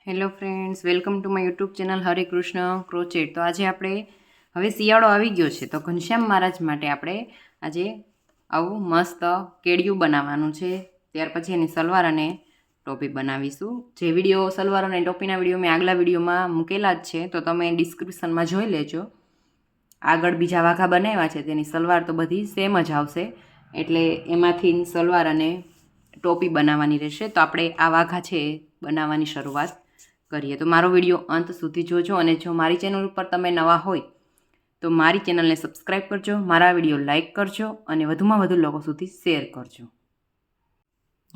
Hello friends, welcome to my YouTube channel હરે કૃષ્ણ ક્રોચેટ. તો આજે આપણે હવે શિયાળો આવી ગયો છે તો ઘનશ્યામ મહારાજ માટે આપણે આજે આવું મસ્ત કેડિયું બનાવવાનું છે. ત્યાર પછી એની સલવાર અને ટોપી બનાવીશું. જે વિડીયો સલવાર અને ટોપીના વિડીયો મેં આગલા વિડીયોમાં મૂકેલા જ છે, તો તમે ડિસ્ક્રિપ્શનમાં જોઈ લેજો. આગળ બીજા વાઘા બનાવ્યા છે તેની સલવાર તો બધી સેમ જ આવશે, એટલે એમાંથી સલવાર અને ટોપી બનાવવાની રહેશે. તો આપણે આ વાઘા છે બનાવવાની શરૂઆત કરીએ. તો મારો વિડીયો અંત સુધી જોજો, અને જો મારી ચેનલ ઉપર તમે નવા હોય તો મારી ચેનલને સબસ્ક્રાઈબ કરજો, મારા વિડીયો લાઇક કરજો અને વધુમાં વધુ લોકો સુધી શેર કરજો.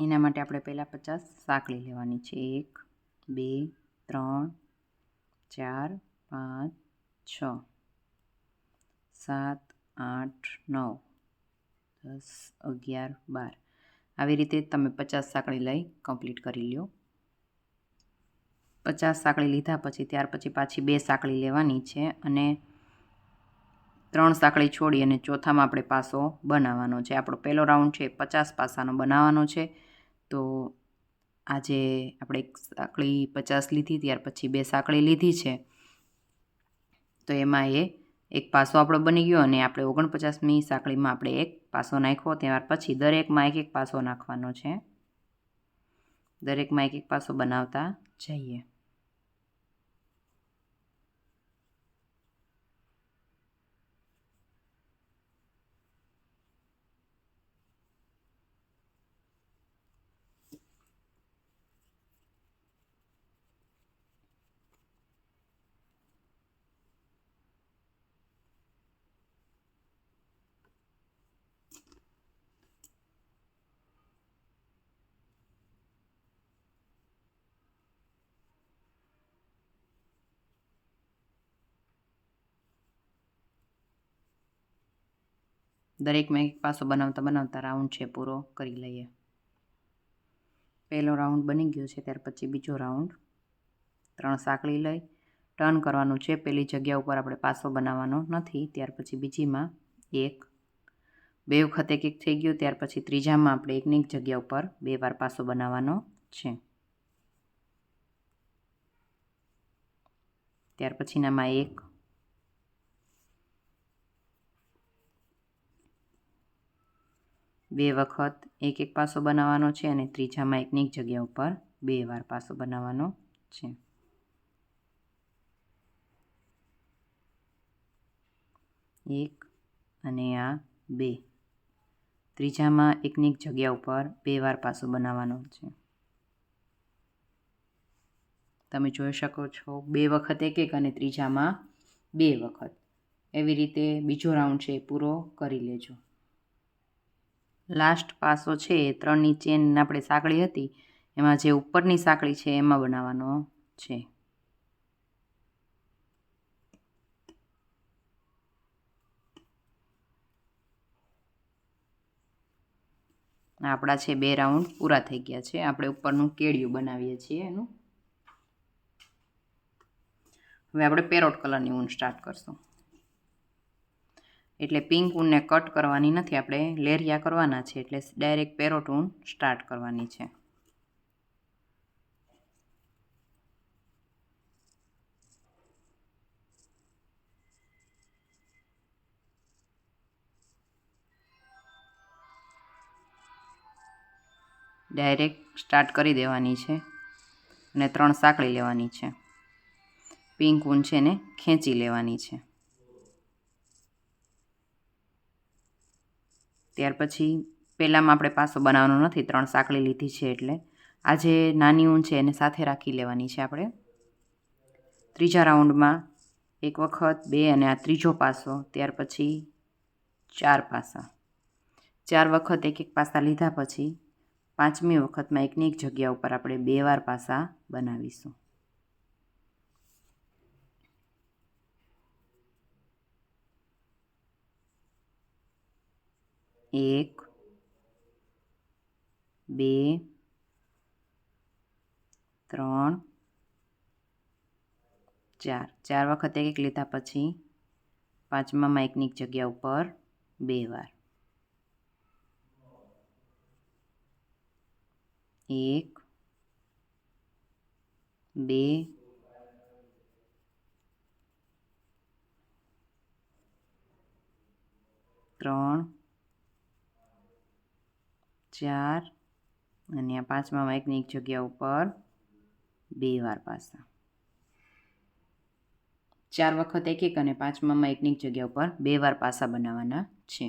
એના માટે આપણે પહેલાં 50 સાંકળી લેવાની છે. 1 2 3 4 5 6 7 8 9 10 11 12 આવી રીતે તમે 50 સાંકળી લઈ કમ્પ્લીટ કરી લો. 50 સાંકળી લીધા પછી ત્યાર પછી પાછી 2 સાંકળી લેવાની છે અને 3 સાંકળી છોડી અને ચોથામાં આપણે પાસો બનાવવાનો છે. આપણો પહેલો રાઉન્ડ છે 50 પાસાનો બનાવવાનો છે. તો આજે આપણે 1 સાંકળી 50 લીધી, ત્યાર પછી 2 સાંકળી લીધી છે, તો એમાં એક પાસો આપણો બની ગયો અને આપણે 49મી સાંકળીમાં આપણે એક પાસો નાખ્યો. ત્યાર પછી દરેકમાં એક પાસો નાખવાનો છે. દરેકમાં એક પાસો બનાવતા જઈએ. દરેકમાં એક પાસો બનાવતા બનાવતા રાઉન્ડ છે પૂરો કરી લઈએ. પહેલો રાઉન્ડ બની ગયો છે. ત્યાર પછી બીજો રાઉન્ડ 3 સાંકળી લઈ ટર્ન કરવાનું છે. પહેલી જગ્યા ઉપર આપણે પાસો બનાવવાનો નથી. ત્યાર પછી બીજીમાં 1 2 વખત એક થઈ ગયો. ત્યાર પછી ત્રીજામાં આપણે એકની એક જગ્યા ઉપર 2 વાર પાસો બનાવવાનો છે. ત્યાર પછીનામાં 1 2 વખત એક પાસો બનાવવાનો છે અને ત્રીજામાં એકની એક જગ્યા ઉપર 2 વાર પાસો બનાવવાનો છે. એક અને આ 2, ત્રીજામાં એકની એક જગ્યા ઉપર 2 વાર પાસો બનાવવાનો છે. તમે જોઈ શકો છો 2 વખત એક અને ત્રીજામાં 2 વખત. એવી રીતે બીજો રાઉન્ડ છે પૂરો કરી લેજો. લાસ્ટ પાસો છે 3ની ચેન આપણે સાંકળી હતી એમાં જે ઉપરની સાંકળી છે એમાં બનાવવાનો છે. આપણા છે 2 રાઉન્ડ પૂરા થઈ ગયા છે. આપણે ઉપરનું કેડિયું બનાવીએ છીએ એનું. હવે આપણે પેરોટ કલરની ઊન સ્ટાર્ટ કરશું. એટલે પિંક ઊનને કટ કરવાની નથી, આપણે લેરિયા કરવાના છે, એટલે ડાયરેક્ટ પેરોટ ઊન સ્ટાર્ટ કરવાની છે. ડાયરેક્ટ સ્ટાર્ટ કરી દેવાની છે અને 3 સાંકળી લેવાની છે. પિંક ઊન છે એને ખેંચી લેવાની છે. ત્યાર પછી પહેલાંમાં આપણે પાસો બનાવવાનો નથી, 3 સાંકળી લીધી છે, એટલે આ જે નાની ઊન છે એને સાથે રાખી લેવાની છે આપણે. ત્રીજા રાઉન્ડમાં 1 વખત 2 અને આ ત્રીજો પાસો. ત્યાર પછી 4 પાસા. 4 વખત એક પાસા લીધા પછી 5મી વખતમાં એકની એક જગ્યા ઉપર આપણે 2 વાર પાસા બનાવીશું. એક 2 3 4. 4 વખત એક લીધા પછી 5મામાં એકની એક જગ્યા ઉપર 2 વાર. 1 2 3 4 અને આ પાંચમામાં એકની એક જગ્યા ઉપર 2 વાર પાસા. 4 વખત એક એક અને પાંચમામાં એકની એક જગ્યા ઉપર 2 વાર પાસા બનાવવાના છે.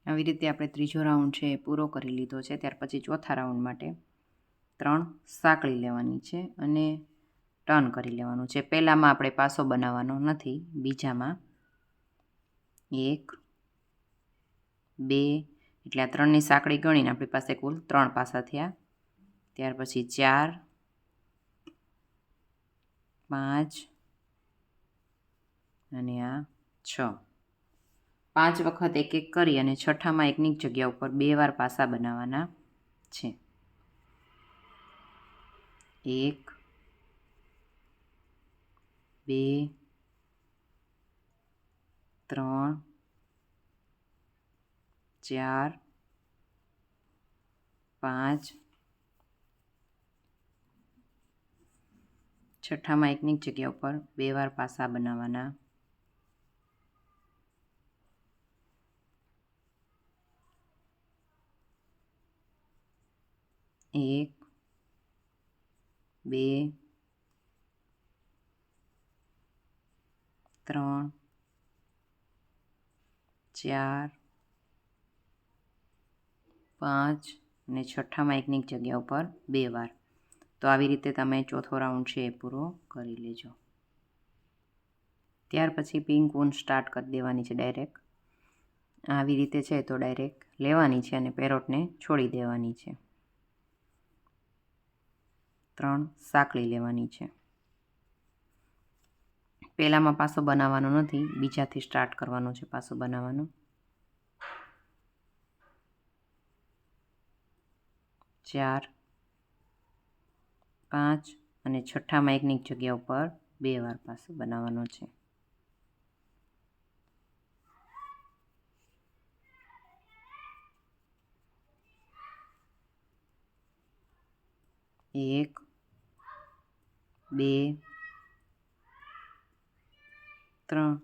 આવી રીતે આપણે ત્રીજો રાઉન્ડ છે એ પૂરો કરી લીધો છે. ત્યાર પછી ચોથા રાઉન્ડ માટે 3 સાંકળી લેવાની છે અને ટર્ન કરી લેવાનું છે. પહેલામાં આપણે પાસો બનાવવાનો નથી, બીજામાં 1 2 એટલે આ 3ની સાંકળી ગણીને આપણી પાસે કુલ 3 પાસા થયા. ત્યાર પછી 4 5 અને આ 6. 5 વખત એક એક કરી અને છઠ્ઠામાં એકની જગ્યા ઉપર 2 વાર પાસા બનાવવાના છે. 1 2 3 4 5 છઠ્ઠામાં એકની જગ્યા ઉપર 2 વાર પાસા બનાવવાના. 1 2 3 4 5 અને છઠ્ઠામાં એકની જગ્યા ઉપર 2 વાર. તો આવી રીતે તમે ચોથો રાઉન્ડ છે એ પૂરો કરી લેજો. ત્યાર પછી પિંક ઊન સ્ટાર્ટ કરી દેવાની છે ડાયરેક્ટ. આવી રીતે છે તો ડાયરેક્ટ લેવાની છે અને પેરોટને છોડી દેવાની છે. 3 સાંકળી લેવાની છે. પહેલામાં પાસો બનાવવાનો નથી, બીજાથી સ્ટાર્ટ કરવાનો છે પાસો બનાવવાનો. 4 5 અને છઠ્ઠામાં એકની જગ્યા ઉપર 2 વાર પાસો બનાવવાનો છે. 1 2 3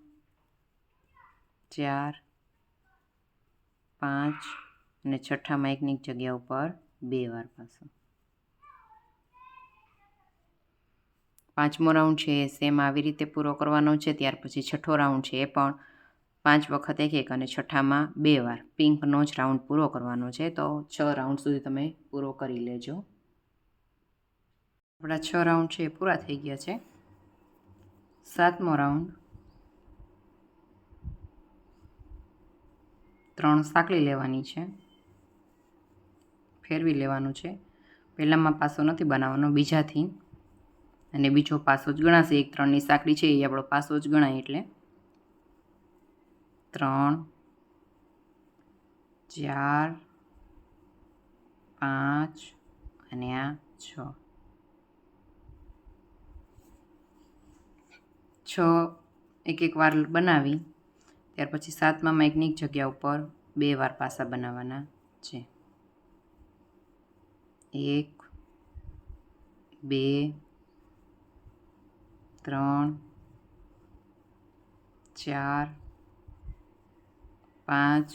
4 5 અને છઠ્ઠામાં એકની જગ્યા ઉપર 2 વાર પાસો. પાંચમો રાઉન્ડ છે એ સેમ આવી રીતે પૂરો કરવાનો છે. ત્યાર પછી છઠ્ઠો રાઉન્ડ છે એ પણ 5 વખત એક એક અને છઠ્ઠામાં 2 વાર પિંકનો જ રાઉન્ડ પૂરો કરવાનો છે. તો 6 રાઉન્ડ સુધી તમે પૂરો કરી લેજો. આપણા 6 રાઉન્ડ છે એ પૂરા થઈ ગયા છે. 7મો રાઉન્ડ 3 સાંકળી લેવાની છે, ફેરવી લેવાનું છે. પહેલામાં પાસો નથી બનાવવાનો, બીજાથી અને બીજો પાસો જ ગણાશે. 1 3ની સાંકળી છે એ આપણો પાસો જ ગણાય એટલે 3 4 5 અને આ 6. 6 એક એક વાર બનાવી ત્યાર પછી 7મામાં એકની જગ્યા ઉપર 2 વાર પાસા બનાવવાના છે. 1 2 3 4 5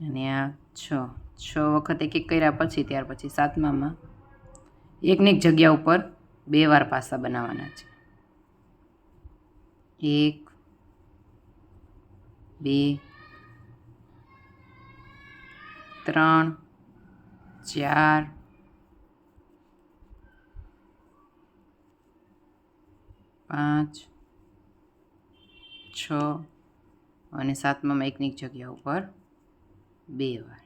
અને આ 6. 6 વખત એક એક કર્યા પછી ત્યાર પછી 7મામાં એકની એક જગ્યા ઉપર 2 વાર પાસા બનાવવાના છે. 1 2 3 4 5 6 અને 7મામાં એકની એક જગ્યા ઉપર 2 વાર.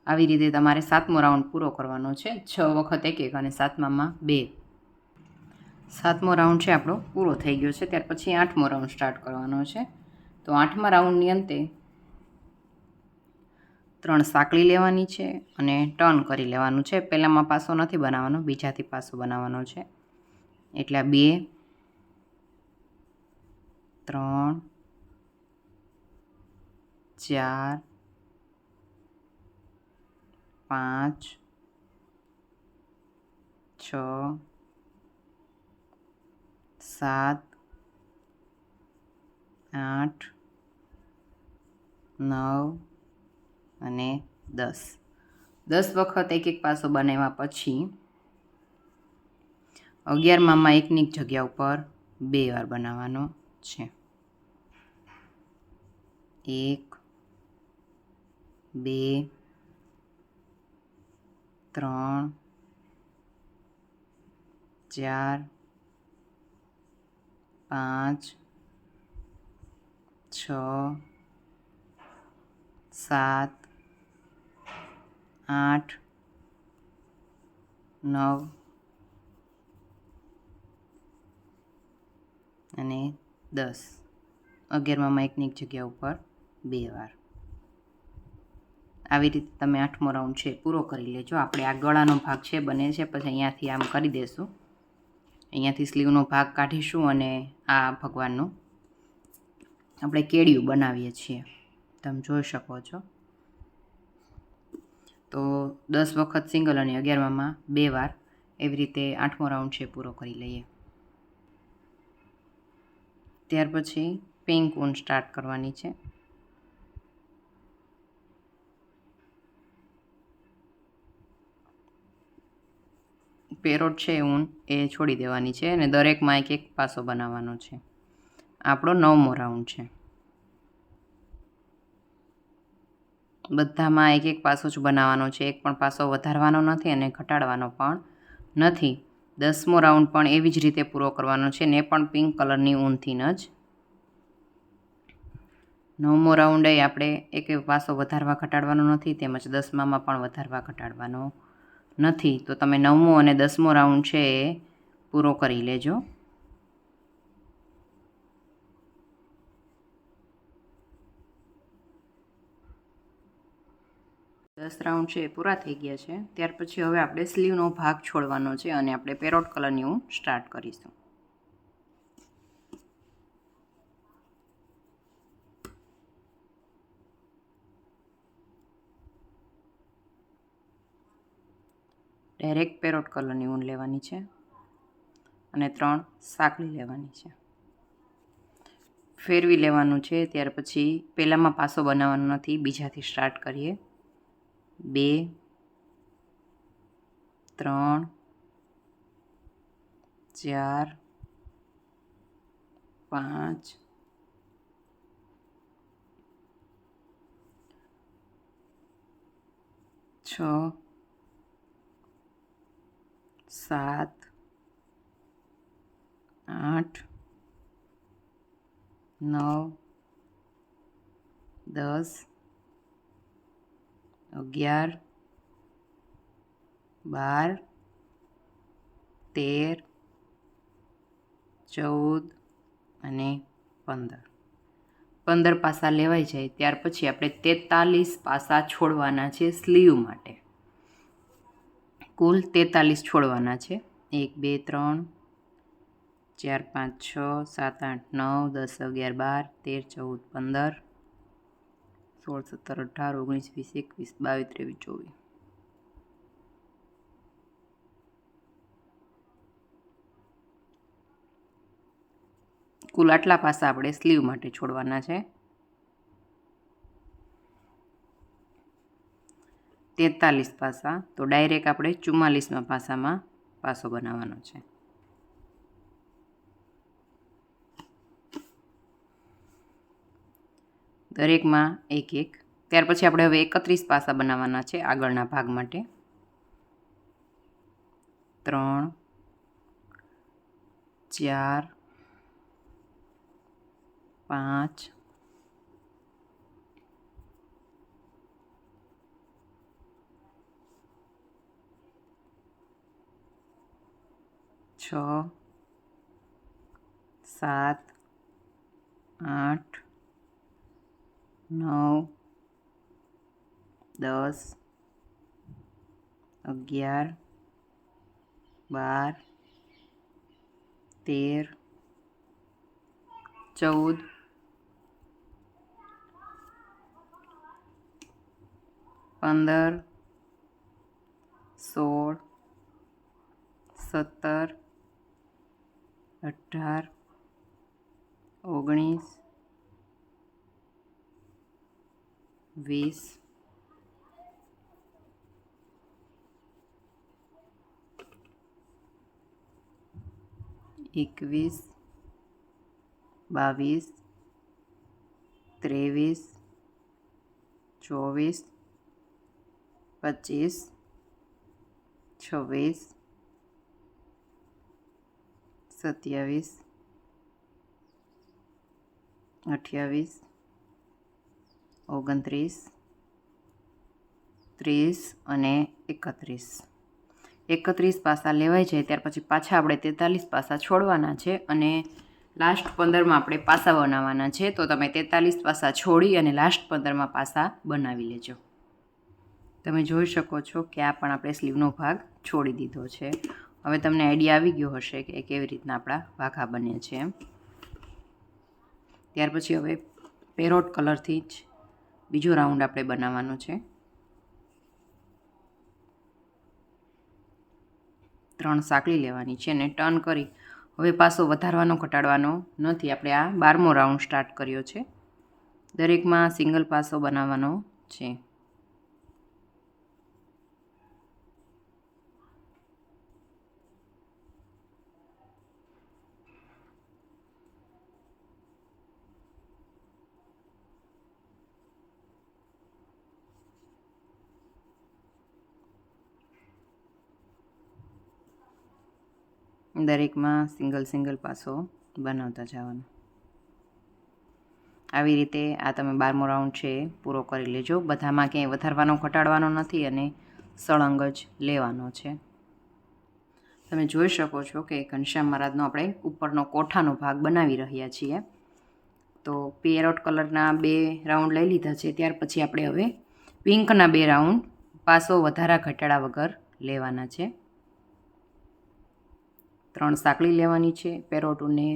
આવી રીતે તમારે 7મો રાઉન્ડ પૂરો કરવાનો છે. 6 વખત એક એક અને 7મામાં 2. 7મો રાઉન્ડ છે આપણો પૂરો થઈ ગયો છે. ત્યાર પછી 8મો રાઉન્ડ સ્ટાર્ટ કરવાનો છે. તો 8મા રાઉન્ડની અંતે 3 સાંકળી લેવાની છે અને ટર્ન કરી લેવાનું છે. પહેલામાં પાસો નથી બનાવવાનો, બીજાથી પાસો બનાવવાનો છે. એટલે 2 3 4 5 6 7 8 9 અને 10. 10 વખત એક એક પાસો બનાવ્યા પછી 11માં એકની જગ્યા ઉપર 2 વાર બનાવવાનો છે. 1 2 3 4 5 6 7 8 9 અને 10. 11માં એકની જગ્યા ઉપર 2 વાર. આવી રીતે તમે 8મો રાઉન્ડ છે પૂરો કરી લેજો. આપણે આ ગળાનો ભાગ છે બને છે, પછી અહીંયાથી આમ કરી દઈશું, અહીંયાથી સ્લીવનો ભાગ કાઢીશું અને આ ભગવાનનું આપણે કેડિયું બનાવીએ છીએ, તમે જોઈ શકો છો. તો 10 વખત સિંગલ અને 11માં 2 વાર એવી રીતે 8મો રાઉન્ડ છે પૂરો કરી લઈએ. ત્યાર પછી પિંક ઊન સ્ટાર્ટ કરવાની છે. પેરોટ છે ઊન એ છોડી દેવાની છે અને દરેકમાં એક એક પાસો બનાવવાનો છે. આપણો 9મો રાઉન્ડ છે. બધામાં એક એક પાસો જ બનાવવાનો છે, એક પણ પાસો વધારવાનો નથી અને ઘટાડવાનો પણ નથી. 10મો રાઉન્ડ પણ એવી જ રીતે પૂરો કરવાનો છે ને પણ પિંક કલરની ઊનથી જ. 9મો રાઉન્ડ આપણે એક પાસો વધારવા ઘટાડવાનો નથી, તેમજ 10માં પણ વધારવા ઘટાડવાનો નથી. તો તમે 9મો અને 10મો રાઉન્ડ છે એ પૂરો કરી લેજો. દસ રાઉન્ડ છે એ પૂરા થઈ ગયા છે. ત્યાર પછી હવે આપણે સ્લીવનો ભાગ છોડવાનો છે અને આપણે પેરોટ કલરની ઊન સ્ટાર્ટ કરીશું. ડાયરેક્ટ પેરોટ કલરની ઊન લેવાની છે અને 3 સાંકળી લેવાની છે, ફેરવી લેવાનું છે. ત્યાર પછી પહેલામાં પાસો બનાવવાનો નથી, બીજાથી સ્ટાર્ટ કરીએ. 2 3 4 5 6 7 8 9 10 11 12 13 14 અને 15. 15 પાસા લેવાઈ જાય ત્યાર પછી આપણે 43 પાસા છોડવાના છે સ્લીવ માટે. કુલ 43 છોડવાના છે. 1 2 3 4 5 6 7 8 9 10 11 12 13 14 15 16 17 18 19 20 21 22 23 24. કુલ આટલા પાસા આપણે સ્લીવ માટે છોડવાના છે. 43 પાસા. તો ડાયરેક્ટ આપણે 44મા પાસામાં પાસો બનાવવાનો છે. દરેકમાં એક એક. ત્યાર પછી આપણે હવે 31 પાસા બનાવવાના છે આગળના ભાગ માટે. 3 4 5 6 7 8 9 10 11 12 13 14 15, 16, 17, 18, 19, 20, 21, 22, 23, 24, 25, 26, 27, 28, 29, 30 અને 31. 31 પાસા લેવાય છે ત્યાર પછી પાછા આપણે 43 પાસા છોડવાના છે અને લાસ્ટ 15માં આપણે પાસા બનાવવાના છે. તો તમે 43 પાસા છોડી અને લાસ્ટ 15માં પાસા બનાવી લેજો. તમે જોઈ શકો છો કે આ પણ આપણે સ્લીવનો ભાગ છોડી દીધો છે. હવે તમને આઈડિયા આવી ગયો હશે કે કેવી રીતના આપણા ભાગા બને છે એમ. ત્યાર પછી હવે પેરોટ કલરથી જ બીજો રાઉન્ડ આપણે બનાવવાનો છે. 3 સાંકળી લેવાની છે અને ટર્ન કરી હવે પાસો વધારવાનો ઘટાડવાનો નથી. આપણે આ 12મો રાઉન્ડ સ્ટાર્ટ કર્યો છે. દરેકમાં સિંગલ પાસો બનાવવાનો છે. દરેકમાં સિંગલ પાસો બનાવતા જવાનો. આવી રીતે આ તમે 12મો રાઉન્ડ છે પૂરો કરી લેજો. બધામાં ક્યાંય વધારવાનો ઘટાડવાનો નથી અને સળંગ જ લેવાનો છે. તમે જોઈ શકો છો કે ઘનશ્યામ મહારાજનો આપણે ઉપરનો કોઠાનો ભાગ બનાવી રહ્યા છીએ. તો પેરોટ કલરના 2 રાઉન્ડ લઈ લીધા છે. ત્યાર પછી આપણે હવે પિંકના 2 રાઉન્ડ પાસો વધારા ઘટાડા વગર લેવાના છે. 3 સાંકળી લેવાની છે. પેરોટને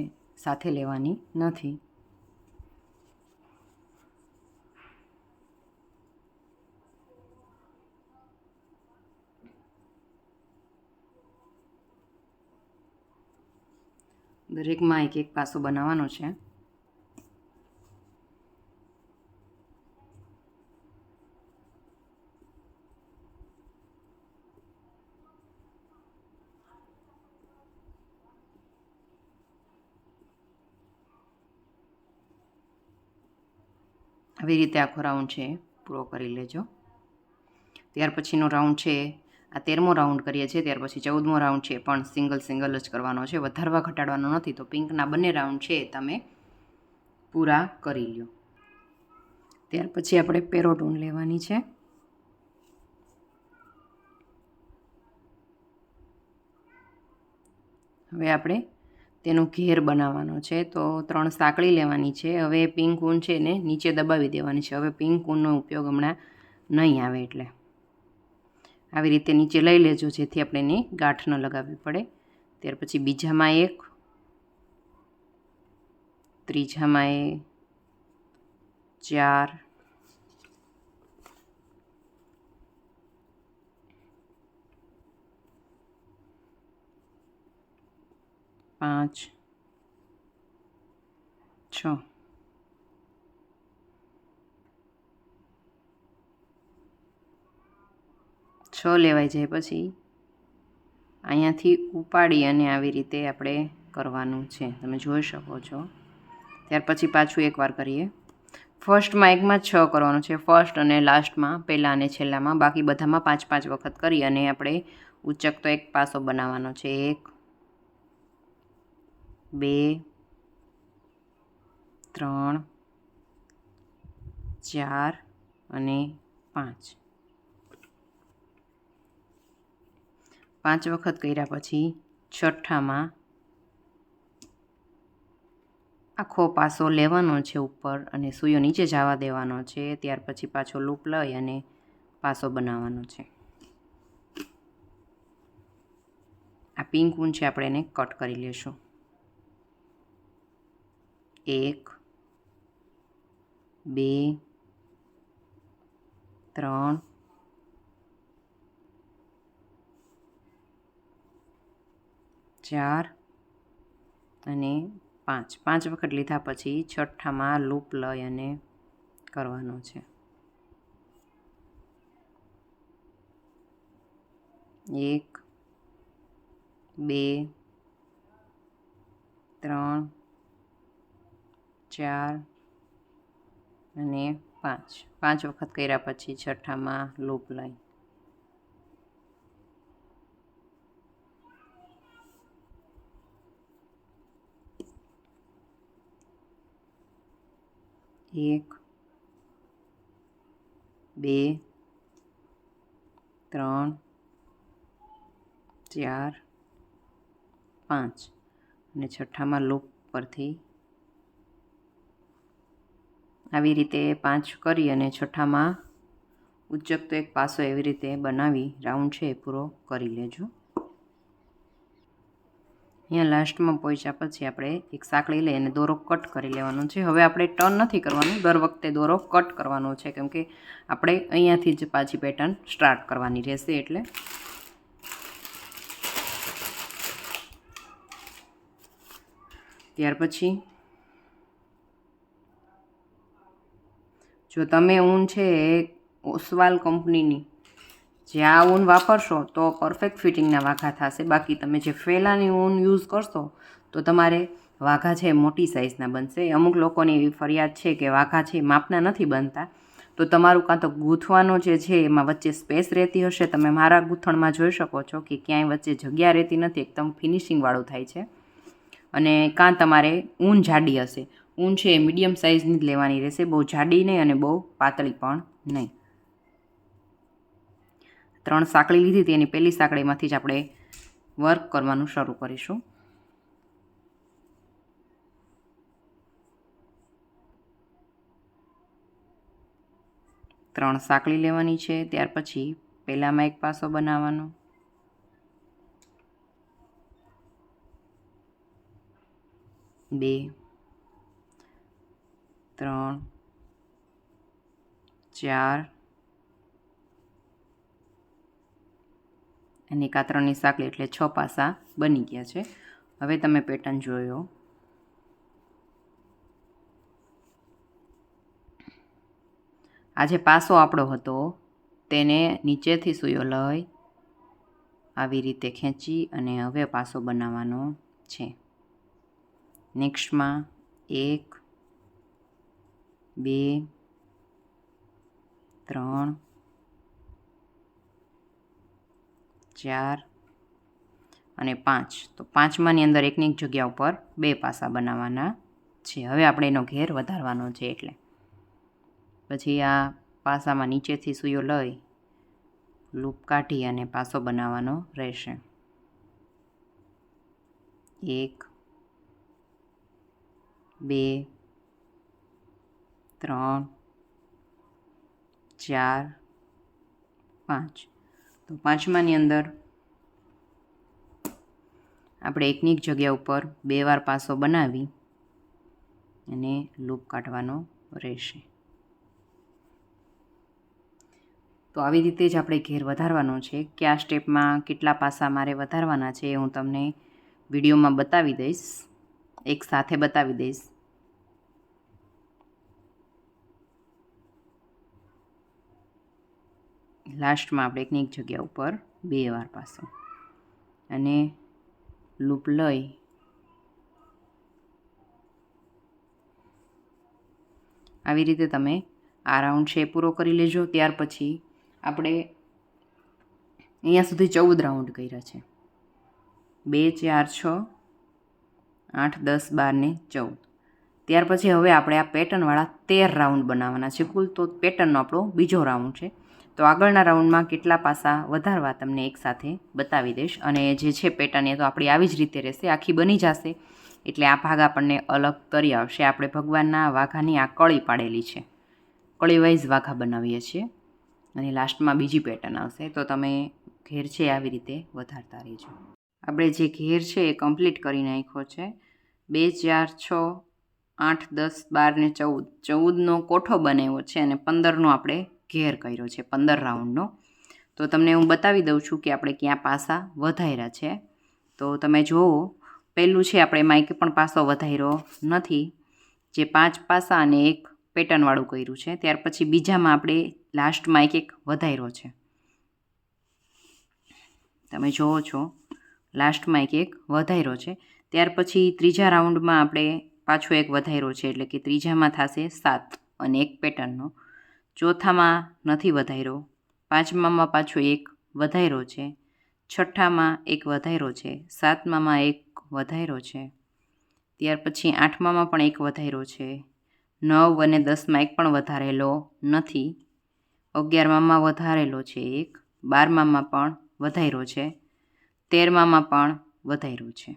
સાથે લેવાની નથી. દરેકમાં એક પાસો બનાવવાનો છે. આવી રીતે આખો રાઉન્ડ છે પૂરો કરી લેજો. ત્યાર પછીનો રાઉન્ડ છે આ 13મો રાઉન્ડ કરીએ છીએ. ત્યાર પછી 14મો રાઉન્ડ છે પણ સિંગલ જ કરવાનો છે. વધારવા ઘટાડવાનો નથી. તો પિંકના બંને રાઉન્ડ છે તમે પૂરા કરી લો. ત્યાર પછી આપણે પેરોટ ઊન લેવાની છે. હવે આપણે તેનો ઘેર બનાવવાનો છે. તો 3 સાંકળી લેવાની છે. હવે પિંક ઊન છે ને નીચે દબાવી દેવાની છે. હવે પિંક ઊનનો ઉપયોગ હમણાં નહીં આવે એટલે આવી રીતે નીચે લઈ લેજો જેથી આપણે એની ગાંઠ ન લગાવવી પડે. ત્યાર પછી બીજામાં 1, ત્રીજામાં 4, 5, 6, 6 લેવાઈ જાય પછી અહીંયાથી ઉપાડી અને આવી રીતે આપણે કરવાનું છે. તમે જોઈ શકો છો. ત્યાર પછી પાછું એકવાર કરીએ. ફર્સ્ટમાં એકમાં 6 કરવાનું છે. ફર્સ્ટ અને લાસ્ટમાં પહેલાં અને છેલ્લામાં. બાકી બધામાં 5 વખત કરી અને આપણે ઉચકતો એક પાસો બનાવવાનો છે. 1, 2, 3, 4 અને 5. 5 વખત કર્યા પછી છઠ્ઠામાં આખો પાસો લેવાનો છે ઉપર અને સૂયો નીચે જવા દેવાનો છે. ત્યાર પછી પાછો લૂપ લઈ અને પાસો બનાવવાનો છે. આ પિંક ઊન છે આપણે એને કટ કરી લેશું. 1, 2, 3, 4 અને 5. 5 વખત લીધા પછી છઠ્ઠામાં લૂપ લઈ અને કરવાનો છે. 1 2 3 4 અને 5. 5 વખત કર્યા પછી છઠ્ઠામાં લૂપ લઈ 1 2 3 4 5 અને છઠ્ઠામાં લૂપ પરથી આવી રીતે 5 કરી અને છઠ્ઠામાં ઉચ્ચકતો એક પાસો એવી રીતે બનાવી રાઉન્ડ છે એ પૂરો કરી લેજો. અહીંયા લાસ્ટમાં પહોંચ્યા પછી આપણે એક સાંકળી લઈ અને દોરો કટ કરી લેવાનો છે. હવે આપણે ટર્ન નથી કરવાનું, દર વખતે દોરો કટ કરવાનો છે, કેમ કે આપણે અહીંયાથી જ પાછી પેટર્ન સ્ટાર્ટ કરવાની રહેશે. એટલે ત્યાર પછી જો તમે ઊન છે એ ઓસવાલ કંપનીની જે આ ઊન વાપરશો તો પરફેક્ટ ફિટિંગના વાઘા થશે. બાકી તમે જે ફેલાની ઊન યુઝ કરશો તો તમારે વાઘા છે મોટી સાઇઝના બનશે. અમુક લોકોની એવી ફરિયાદ છે કે વાઘા છે માપના નથી બનતા, તો તમારું કાં તો ગૂંથવાનો જે છે એમાં વચ્ચે સ્પેસ રહેતી હશે. તમે મારા ગૂંથણમાં જોઈ શકો છો કે ક્યાંય વચ્ચે જગ્યા રહેતી નથી, એકદમ ફિનિશિંગવાળું થાય છે. અને કાં તમારે ઊન જાડી હશે. ઊન છે એ મીડિયમ સાઇઝની જ લેવાની રહેશે, બહુ જાડી નહીં અને બહુ પાતળી પણ નહીં. 3 સાંકળી લીધી હતી, એની પહેલી સાંકળીમાંથી જ આપણે વર્ક કરવાનું શરૂ કરીશું. ત્રણ સાંકળી લેવાની છે. ત્યાર પછી પહેલામાં એક પાસો બનાવવાનો, બે, 3, 4 અને એક આ 3ની સાંકળી એટલે 6 પાસા બની ગયા છે. હવે તમે પેટર્ન જોયો. આ જે પાસો આપણો હતો તેને નીચેથી સૂયો લઈ આવી રીતે ખેંચી અને હવે પાસો બનાવવાનો છે. નેક્સ્ટમાં 1, 2, 3, 4 અને 5. તો 5માની અંદર એકની એક જગ્યા ઉપર 2 પાસા બનાવવાના છે. હવે આપણે એનો ઘેર વધારવાનો છે, એટલે પછી આ પાસામાં નીચેથી સૂયો લઈ લૂપ કાઢી અને પાસો બનાવવાનો રહેશે. 1, 2, 3, 4, 5. તો 5માની અંદર આપણે એકની એક જગ્યા ઉપર 2 વાર પાસો બનાવી અને લૂપ કાઢવાનો રહેશે. તો આવી રીતે જ આપણે ઘેર વધારવાનો છે. કયા સ્ટેપમાં કેટલા પાસા મારે વધારવાના છે એ હું તમને વિડીયોમાં બતાવી દઈશ, એક સાથે બતાવી દઈશ. લાસ્ટમાં આપણે એકની એક જગ્યા ઉપર 2 વાર પાસો અને લૂપ લઈ આવી રીતે તમે આ રાઉન્ડ છે પૂરો કરી લેજો. ત્યાર પછી આપણે અહીંયા સુધી 14 રાઉન્ડ કર્યા છે. 2, 4, 6, 8, 10, 12 ને 14. ત્યાર પછી હવે આપણે આ પેટર્નવાળા 13 રાઉન્ડ બનાવવાના છે કુલ. તો પેટર્નનો આપણો બીજો રાઉન્ડ છે. તો આગળના રાઉન્ડમાં કેટલા પાસા વધારવા તમને એકસાથે બતાવી દઈશ. અને જે છે પેટર્ન એ તો આપણી આવી જ રીતે રહેશે, આખી બની જશે. એટલે આ ભાગ આપણને અલગ તરી આવશે. આપણે ભગવાનના વાઘાની આ કળી પાડેલી છે, કળી વાઇઝ વાઘા બનાવીએ છીએ અને લાસ્ટમાં બીજી પેટર્ન આવશે. તો તમે ઘેર છે આવી રીતે વધારતા રહેજો. આપણે જે ઘેર છે એ કમ્પ્લીટ કરી નાખ્યો છે. 2, 4, 6, 8, 10, 12 ને 14. 14નો કોઠો બનાવ્યો છે અને 15નો આપણે ઘેર કર્યો છે, 15 રાઉન્ડનો. તો તમને હું બતાવી દઉં છું કે આપણે ક્યાં પાસા વધાર્યા છે. તો તો તમે જુઓ, પહેલું છે આપણે એમાં એક પણ પાસો વધાર્યો નથી, જે 5 પાસા અને એક પેટર્નવાળું કર્યું છે. ત્યાર પછી બીજામાં આપણે લાસ્ટમાં એક વધાર્યો છે. તમે જુઓ છો, લાસ્ટમાં એક વધાર્યો છે. ત્યાર પછી ત્રીજા રાઉન્ડમાં આપણે પાછો એક વધાર્યો છે, એટલે કે ત્રીજામાં થશે 7 અને એક પેટર્નનો. ચોથામાં નથી વધાર્યો, પાંચમામાં પાછો એક વધાર્યો છે, છઠ્ઠામાં એક વધાર્યો છે, સાતમામાં એક વધાર્યો છે, ત્યાર પછી આઠમામાં પણ એક વધાર્યો છે, 9 અને 10માં એક પણ વધારેલો નથી, 11મામાં વધારેલો છે એક, 12મામાં પણ વધાર્યો છે, 13મામાં પણ વધાર્યો છે.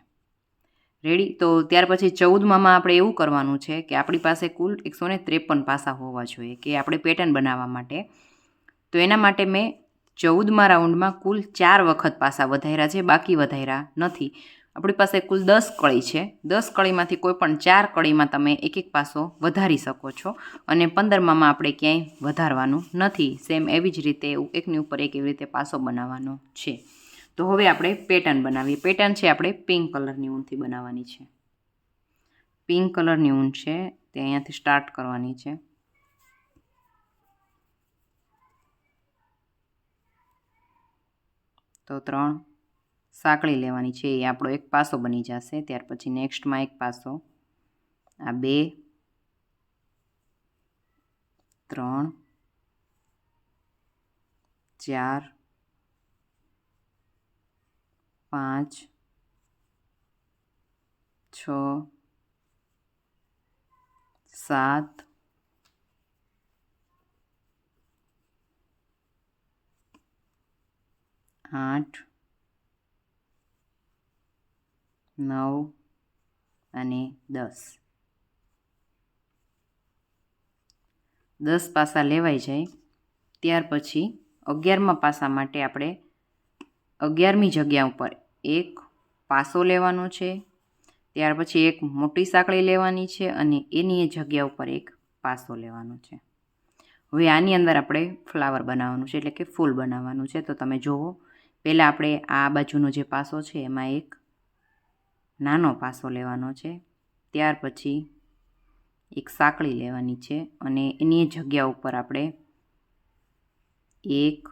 રેડી. તો ત્યાર પછી 14મામાં આપણે એવું કરવાનું છે કે આપણી પાસે કુલ 153 પાસા હોવા જોઈએ કે આપણે પેટર્ન બનાવવા માટે. તો એના માટે મેં 14મા રાઉન્ડમાં કુલ 4 વખત પાસા વધાર્યા છે, બાકી વધાર્યા નથી. આપણી પાસે કુલ 10 કળી છે. 10 કળીમાંથી કોઈ પણ 4 કળીમાં તમે એક એક પાસો વધારી શકો છો, અને 15મામાં આપણે ક્યાંય વધારવાનું નથી. સેમ એવી જ રીતે એકની ઉપર એક એવી રીતે પાસો બનાવવાનો છે. તો હવે આપણે પેટર્ન બનાવીએ. પેટર્ન છે આપણે પિંક કલરની ઊનથી બનાવવાની છે. પિંક કલરની ઊન છે તે અહીંયાથી સ્ટાર્ટ કરવાની છે. તો 3 સાંકળી લેવાની છે, એ આપણો એક પાસો બની જશે. ત્યાર પછી નેક્સ્ટમાં એક પાસો, આ 2, 3, 4, 5, 6, 7, 8, 9 અને 10. 10 પાસા લેવાઈ જાય. ત્યાર પછી 11મા પાસા માટે આપણે 11મી જગ્યા ઉપર એક પાસો લેવાનો છે. ત્યાર પછી એક મોટી સાંકળી લેવાની છે અને એની જગ્યા ઉપર એક પાસો લેવાનો છે. હવે આની અંદર આપણે ફ્લાવર બનાવવાનું છે, એટલે કે ફૂલ બનાવવાનું છે. તો તમે જુઓ, પહેલાં આપણે આ બાજુનો જે પાસો છે એમાં એક નાનો પાસો લેવાનો છે. ત્યાર પછી એક સાંકળી લેવાની છે અને એની જગ્યા ઉપર આપણે 1,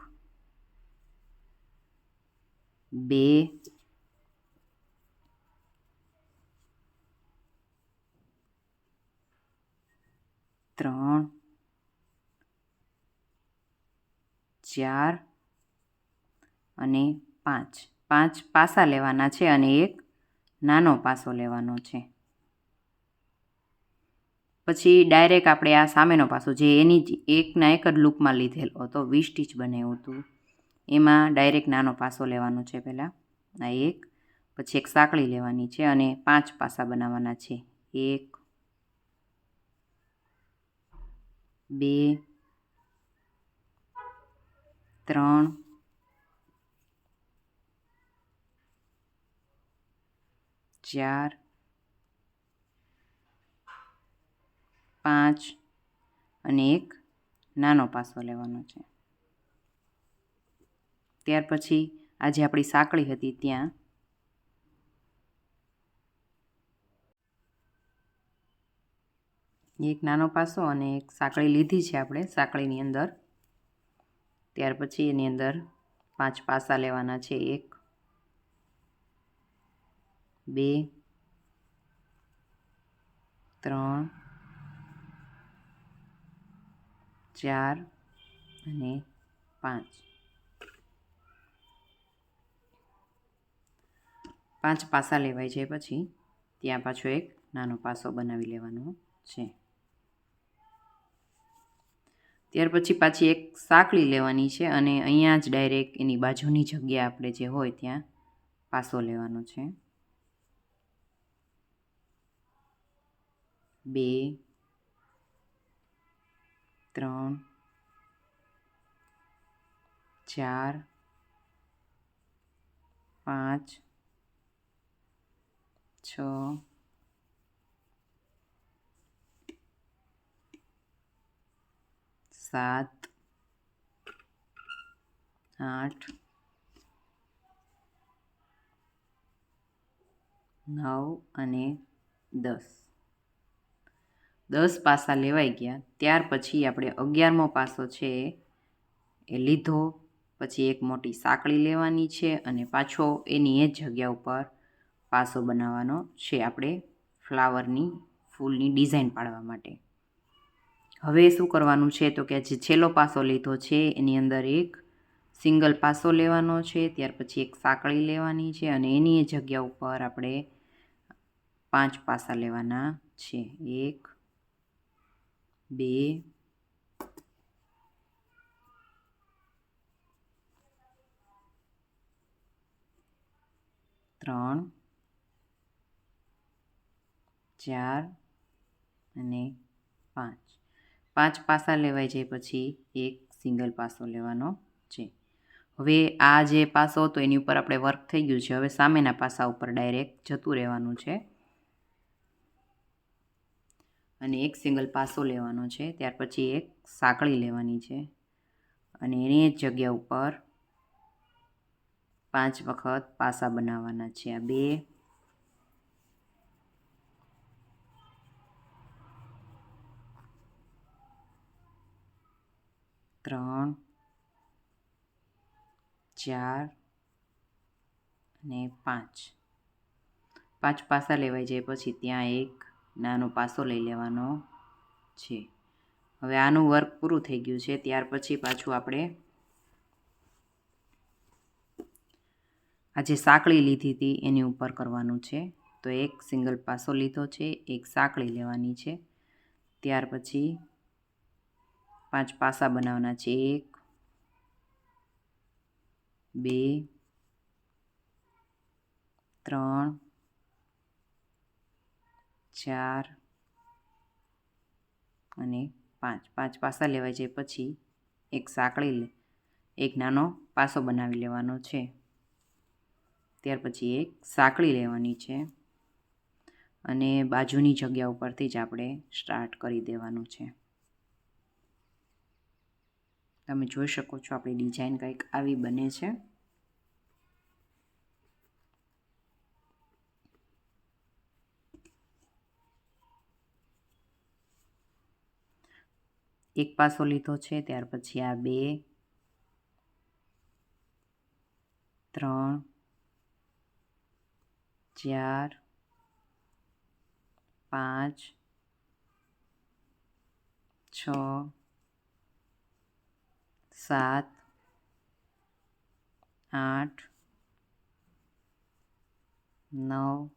2, 3, 4 અને 5. 5 પાસા લેવાના છે અને એક નાનો પાસો લેવાનો છે. પછી ડાયરેક્ટ આપણે આ સામેનો પાસો, જે એની જ એકના એક જ લૂપમાં લીધેલો હતો, 20 સ્ટીચ બનાવ્યું હતું, એમાં ડાયરેક્ટ નાનો પાસો લેવાનો છે. પહેલાં આ એક, પછી એક સાંકળી લેવાની છે અને 5 પાસા બનાવવાના છે. 1, 2, 3, 4, 5 અને એક નાનો પાસો લેવાનો છે. ત્યાર પછી આ જે આપણી સાંકળી હતી ત્યાં એક નાનો પાસો અને એક સાંકળી લીધી છે આપણે સાંકળીની અંદર. ત્યાર પછી એની અંદર 5 પાસા લેવાના છે. 1, 2, 3, 4 અને 5. 5 પાસા લેવાઈ જાય પછી ત્યાં પાછો એક નાનો પાસો બનાવી લેવાનો છે. ત્યાર પછી પાછી એક સાંકળી લેવાની છે અને અહીંયા જ ડાયરેક્ટ એની બાજુની જગ્યા આપણે જે હોય ત્યાં પાસો લેવાનો છે. 2, 3, 4, 5, 6, 7, 8, 9 અને 10. 10 પાસા લેવાઈ ગયા. ત્યાર પછી આપણે 11મો પાસો છે એ લીધો. પછી એક મોટી સાંકળી લેવાની છે અને પાછો એની એ જગ્યા ઉપર પાસો બનાવવાનો છે આપણે ફ્લાવરની ફૂલની ડિઝાઇન પાડવા માટે. હવે શું કરવાનું છે તો કે જે છેલ્લો પાસો લીધો છે એની અંદર એક સિંગલ પાસો લેવાનો છે. ત્યાર પછી એક સાંકળી લેવાની છે અને એની એ જગ્યા ઉપર આપણે 5 પાસા લેવાના છે. 1 2 3 4 અને 5. 5 પાસા લેવાઈ જાય પછી એક સિંગલ પાસો લેવાનો છે. હવે આ જે પાસો હતો એની ઉપર આપણે વર્ક થઈ ગયું છે. હવે સામેના પાસા ઉપર ડાયરેક્ટ જતું રહેવાનું છે અને એક સિંગલ પાસો લેવાનો છે. ત્યાર પછી એક સાંકળી લેવાની છે અને એની જ જગ્યા ઉપર 5 વખત પાસા બનાવવાના છે. આ 2 3 4 અને 5. 5 પાસા લેવાઈ જાય પછી ત્યાં એક નાનો પાસો લઈ લેવાનો છે. હવે આનું વર્ક પૂરું થઈ ગયું છે. ત્યાર પછી પાછું આપણે આ જે સાંકળી લીધી હતી એની ઉપર કરવાનું છે. તો એક સિંગલ પાસો લીધો છે, એક સાંકળી લેવાની છે. ત્યાર પછી 5 પાસા બનાવવાના છે. 1 2 3 4 અને 5. 5 પાસા લેવાઈ જાય પછી એક સાંકળી એક નાનો પાસો બનાવી લેવાનો છે. ત્યાર પછી એક સાંકળી લેવાની છે અને બાજુની જગ્યા ઉપરથી જ આપણે સ્ટાર્ટ કરી દેવાનું છે. તમે જોઈ શકો છો આપણી ડિઝાઇન કંઈક આવી બને છે. એક પાસો લીધો છે. ત્યાર પછી આ 2 3 4 5 6 7 8 9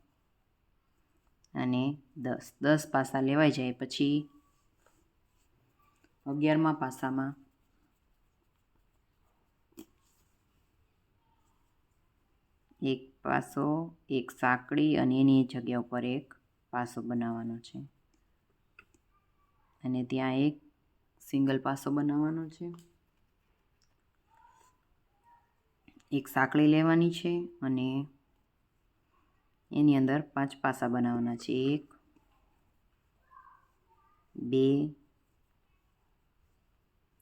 અને 10. 10 પાસા લેવાઈ જાય પછી 11મા પાસામાં એક પાસો, એક સાંકળી અને એની જગ્યા ઉપર એક પાસો બનાવવાનો છે અને ત્યાં એક સિંગલ પાસો બનાવવાનો છે. એક સાંકળી લેવાની છે અને એની અંદર 5 પાસા બનાવવાના છે. 1 2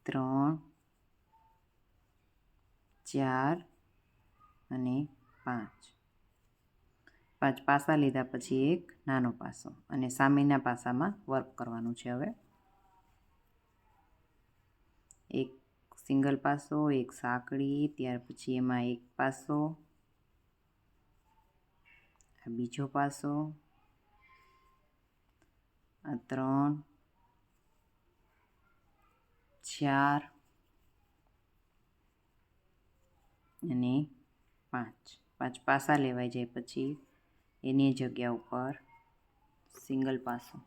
3 4 અને 5. 5 પાસા લીધા પછી એક નાનો પાસો અને સામેના પાસામાં વર્ક કરવાનું છે. હવે એક સિંગલ પાસો, એક સાંકળી, ત્યાર પછી એમાં એક પાસો, આ બીજો પાસો, આ 3 4 અને 5. 5 પાસા લેવાઈ જાય પછી એની જગ્યા ઉપર સિંગલ પાસો,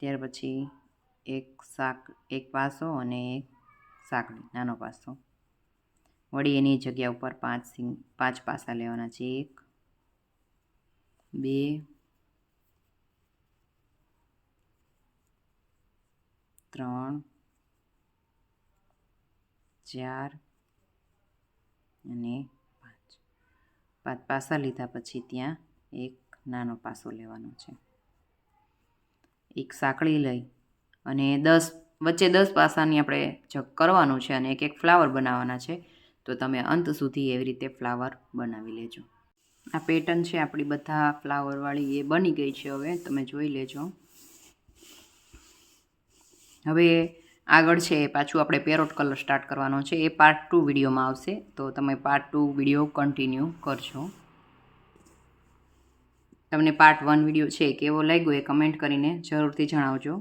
ત્યાર પછી એક પાસો અને એક સાંકળી નાનો પાસો. વળી એની જગ્યા ઉપર 5 પાસા લેવાના છે. 1 2 3 4 અને 5. 5 પાસા લીધા પછી ત્યાં એક નાનો પાસો લેવાનો છે. એક સાંકળી લઈ અને 10 વચ્ચે 10 પાસાની આપણે કરવાનું છે અને એક ફ્લાવર બનાવવાના છે. તો તમે અંત સુધી એવી રીતે ફ્લાવર બનાવી લેજો. આ પેટર્ન છે આપણી બધા ફ્લાવરવાળી એ બની ગઈ છે. હવે તમે જોઈ લેજો. હવે આગળ છે પાછું આપણે પેરોટ કલર સ્ટાર્ટ કરવાનો છે. એ પાર્ટ 2 વિડીયોમાં આવશે, તો તમે પાર્ટ 2 વિડીયો કન્ટિન્યુ કરજો. તમને પાર્ટ 1 વિડીયો છે કેવો લાગ્યો એ કમેન્ટ કરીને જરૂરથી જણાવજો.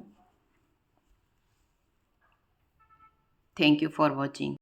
Thank you for watching.